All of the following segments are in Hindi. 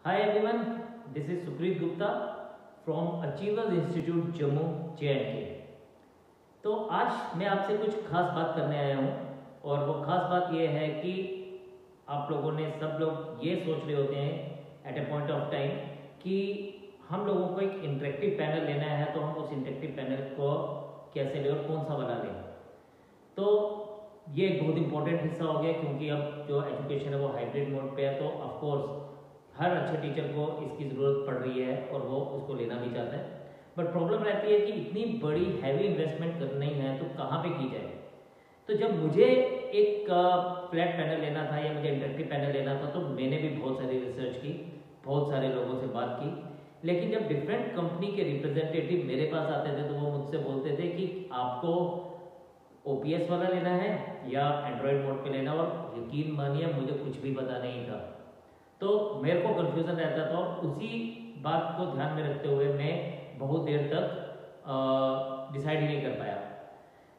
Hi everyone, this is Supreet Gupta from Achievers Institute Jammu J&K। तो आज मैं आपसे कुछ खास बात करने आया हूँ और वो खास बात ये है कि आप लोगों ने सब लोग ये सोच रहे होते हैं at a point of time कि हम लोगों को एक इंटरेक्टिव पैनल लेना है, तो हम उस इंटरेक्टिव पैनल को कैसे लें और कौन सा वाला लें। तो ये एक बहुत इंपॉर्टेंट हिस्सा हो गया क्योंकि अब जो एजुकेशन है वो हाइब्रिड मोड पे है, तो ऑफकोर्स हर अच्छे टीचर को इसकी ज़रूरत पड़ रही है और वो उसको लेना भी चाहता है। बट प्रॉब्लम रहती है कि इतनी बड़ी हैवी इन्वेस्टमेंट करनी है तो कहाँ पे की जाए। तो जब मुझे एक फ्लैट पैनल लेना था या मुझे इंटरेक्टिव पैनल लेना था तो मैंने भी बहुत सारी रिसर्च की, बहुत सारे लोगों से बात की। लेकिन जब डिफरेंट कंपनी के रिप्रेजेंटेटिव मेरे पास आते थे तो वो मुझसे बोलते थे कि आपको ओपीएस वाला लेना है या एंड्रॉयड मोड पे लेना, और यकीन मानिए मुझे कुछ भी पता नहीं था। तो मेरे को कन्फ्यूज़न रहता था और उसी बात को ध्यान में रखते हुए मैं बहुत देर तक डिसाइड ही नहीं कर पाया।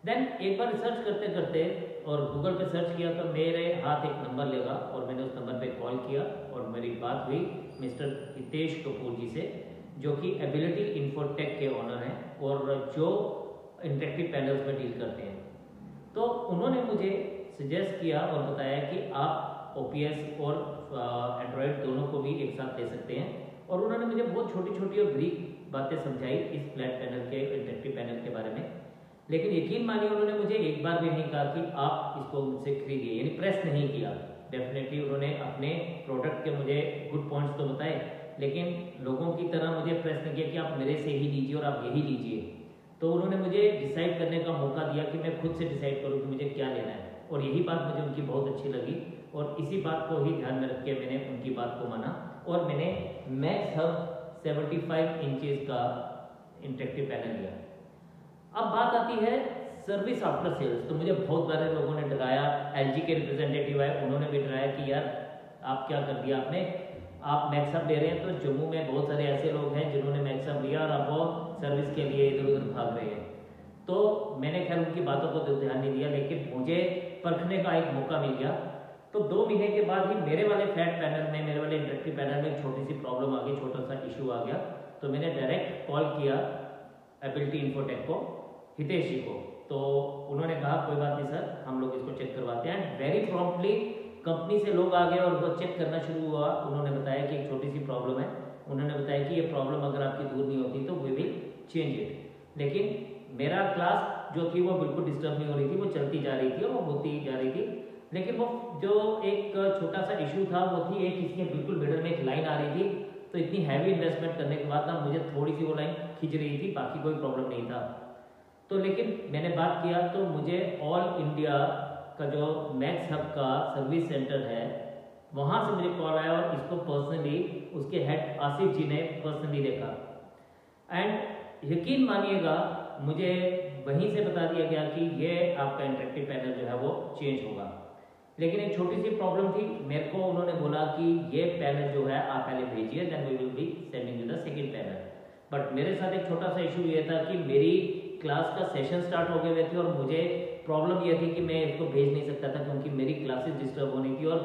देन एक बार रिसर्च करते करते और गूगल पे सर्च किया तो मेरे हाथ एक नंबर लगा और मैंने उस नंबर पे कॉल किया और मेरी बात हुई मिस्टर हितेश कपूर जी से, जो कि एबिलिटी इन्फोटेक के ऑनर हैं और जो इंटरेक्टिव पैनल्स में डील करते हैं। तो उन्होंने मुझे सजेस्ट किया और बताया कि आप ओपीएस और एंड्रॉयड दोनों को भी एक साथ ले सकते हैं, और उन्होंने मुझे बहुत छोटी छोटी और ब्रीफ बातें समझाई इस फ्लैट पैनल के इंटरेक्टिव पैनल के बारे में। लेकिन यकीन मानिए उन्होंने मुझे एक बार भी नहीं कहा कि आप इसको मुझसे खरीदिए, यानी प्रेस नहीं किया। डेफिनेटली उन्होंने अपने प्रोडक्ट के मुझे गुड पॉइंट्स तो बताए, लेकिन लोगों की तरह मुझे प्रेस नहीं किया कि आप मेरे से ही लीजिए और आप यही लीजिए। तो उन्होंने मुझे डिसाइड करने का मौका दिया कि मैं खुद से डिसाइड करूँ कि मुझे क्या लेना है, और यही बात मुझे उनकी बहुत अच्छी लगी और इसी बात को ही ध्यान में रख के मैंने उनकी बात को माना और मैंने मैक्स हब 75 इंचेस का इंटरेक्टिव पैनल लिया। अब बात आती है सर्विस आफ्टर सेल्स। तो मुझे बहुत सारे लोगों ने डराया, एलजी के रिप्रेजेंटेटिव आए, उन्होंने भी डराया कि यार आप क्या कर दिया आपने, आप मैक्सअप ले रहे हैं। तो जम्मू में बहुत सारे ऐसे लोग हैं जिन्होंने मैक्सअप लिया और अब वो सर्विस के लिए इधर उधर भाग रहे हैं। तो मैंने खैर उनकी बातों को तो ध्यान नहीं दिया, लेकिन मुझे परखने का एक मौका मिल गया। तो 2 महीने के बाद ही मेरे वाले फ्लैट पैनल में, मेरे वाले इंटरेक्टिव पैनल में छोटी सी प्रॉब्लम आ गई, छोटा सा इशू आ गया। तो मैंने डायरेक्ट कॉल किया एबिलिटी इन्फोटेक को, हितेश जी को। तो उन्होंने कहा कोई बात नहीं सर, हम लोग इसको चेक करवाते हैं। एंड वेरी प्रॉम्प्टली कंपनी से लोग आ गए और वो चेक करना शुरू हुआ। उन्होंने बताया कि एक छोटी सी प्रॉब्लम है, उन्होंने बताया कि ये प्रॉब्लम अगर आपकी दूर नहीं होती तो वी विल चेंज इट। लेकिन मेरा क्लास जो थी वो बिल्कुल डिस्टर्ब नहीं हो रही थी, वो चलती जा रही थी और वो होती जा रही थी। लेकिन वो जो एक छोटा सा इशू था वो थी एक, इसके बिल्कुल मिडल में एक लाइन आ रही थी। तो इतनी हैवी इन्वेस्टमेंट करने के बाद ना मुझे थोड़ी सी वो लाइन खींच रही थी, बाकी कोई प्रॉब्लम नहीं था। तो लेकिन मैंने बात किया तो मुझे ऑल इंडिया का जो मैक्स हब का सर्विस सेंटर है वहाँ से मुझे कॉल आया और इसको पर्सनली उसके हेड आसिफ जी ने पर्सनली देखा। एंड यकीन मानिएगा मुझे वहीं से बता दिया गया कि ये आपका इंटरेक्टिव पैनल जो है वो चेंज होगा। लेकिन एक छोटी सी प्रॉब्लम थी, मेरे को उन्होंने बोला कि ये पैनल जो है आप पहले भेजिए, then we will be sending you the second panel. But मेरे साथ एक छोटा सा इशू ये था कि मेरी क्लास का सेशन स्टार्ट हो गए थे और मुझे प्रॉब्लम ये थी कि मैं इसको भेज नहीं सकता था क्योंकि मेरी क्लासेस डिस्टर्ब होनी थी। और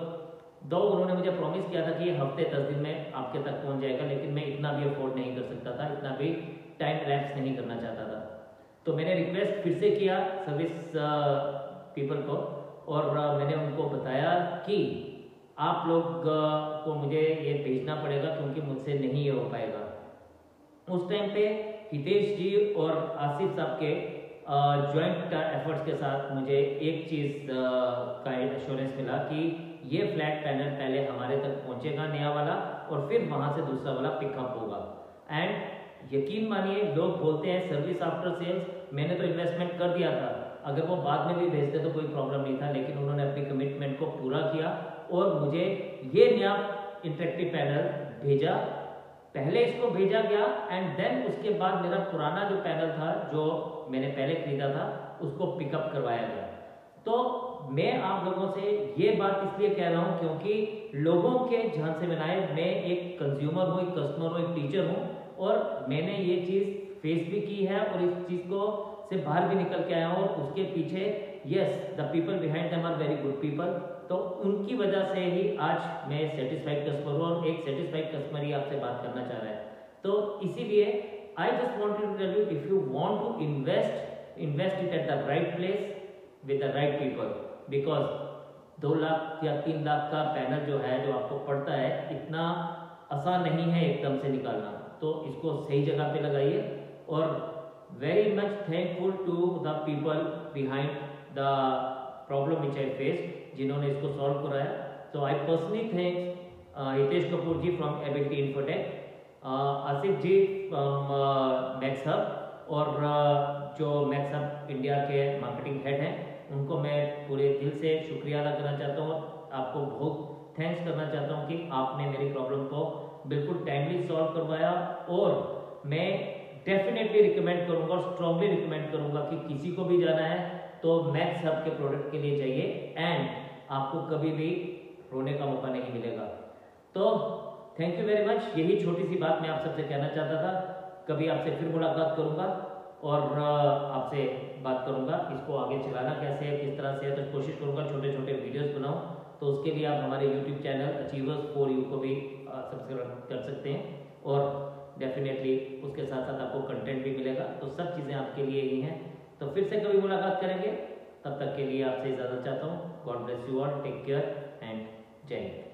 दो उन्होंने मुझे प्रॉमिस किया था कि ये हफ्ते 10 दिन में आपके तक पहुंच जाएगा, लेकिन मैं इतना भी अफोर्ड नहीं कर सकता था, इतना भी टाइम लैप्स नहीं करना चाहता था। तो मैंने रिक्वेस्ट फिर से किया सर्विस पीपल को और मैंने उनको बताया कि आप लोग को मुझे ये भेजना पड़ेगा क्योंकि मुझसे नहीं ये हो पाएगा। उस टाइम पे हितेश जी और आसिफ साहब के जॉइंट एफर्ट्स के साथ मुझे एक चीज़ का एश्योरेंस मिला कि ये फ्लैट पैनल पहले हमारे तक पहुंचेगा नया वाला, और फिर वहाँ से दूसरा वाला पिकअप होगा। एंड यकीन मानिए लोग बोलते हैं सर्विस आफ्टर सेल्स, मैंने तो इन्वेस्टमेंट कर दिया था, अगर वो बाद में भी भेजते तो कोई प्रॉब्लम नहीं था। लेकिन उन्होंने अपनी कमिटमेंट को पूरा किया और मुझे ये नया इंटरेक्टिव पैनल भेजा। पहले इसको भेजा गया एंड देन उसके बाद मेरा पुराना जो पैनल था जो मैंने पहले खरीदा था उसको पिकअप करवाया गया। तो मैं आप लोगों से ये बात इसलिए कह रहा हूँ क्योंकि लोगों के ध्यान से बनाए, मैं एक कंज्यूमर हूँ, एक कस्टमर हूँ, एक टीचर हूँ, और मैंने ये चीज़ फेस भी की है और इस चीज़ को से बाहर भी निकल के आया हूँ। और उसके पीछे yes the people behind them are very good people, तो उनकी वजह से ही आज मैं सेटिस्फाइड कस्टमर हूँ और एक सेटिस्फाइड कस्टमर ही आपसे बात करना चाह रहा है। तो इसीलिए I just want to tell you, if you want to invest it at the right place with the right people, because 2 lakh या 3 लाख का पैनल जो है जो आपको पड़ता है इतना आसान नहीं है एकदम से निकालना। तो इसको सही जगह पे लगाइए और very much thankful to the people behind the problem which I face, जिन्होंने इसको सॉल्व कराया। तो I personally thanks Hitesh Kapoor ji from Ability Infotech, Asif ji from Max Hub और जो मैक्स हब इंडिया के मार्केटिंग हेड हैं उनको मैं पूरे दिल से शुक्रिया अदा करना चाहता हूँ, आपको बहुत थैंक्स करना चाहता हूँ कि आपने मेरी प्रॉब्लम को बिल्कुल टाइमली सॉल्व करवाया। और मैं डेफिनेटली रिकमेंड करूँगा और स्ट्रांगली रिकमेंड करूँगा कि किसी को भी जाना है तो मैक्स हब के प्रोडक्ट के लिए जाइए एंड आपको कभी भी रोने का मौका नहीं मिलेगा। तो थैंक यू वेरी मच, यही छोटी सी बात मैं आप सबसे कहना चाहता था। कभी आपसे फिर मुलाकात करूँगा और आपसे बात करूंगा इसको आगे चलाना कैसे है, किस तरह से है। तो कोशिश करूंगा छोटे छोटे वीडियोस बनाऊं, तो उसके लिए आप हमारे YouTube channel achievers for you को भी सब्सक्राइब कर सकते हैं और डेफिनेटली उसके साथ साथ आपको कंटेंट भी मिलेगा। तो सब चीज़ें आपके लिए ही हैं। तो फिर से कभी मुलाकात करेंगे, तब तक के लिए आपसे इजाज़त चाहता हूँ। God bless you all, take care and जय हिंद।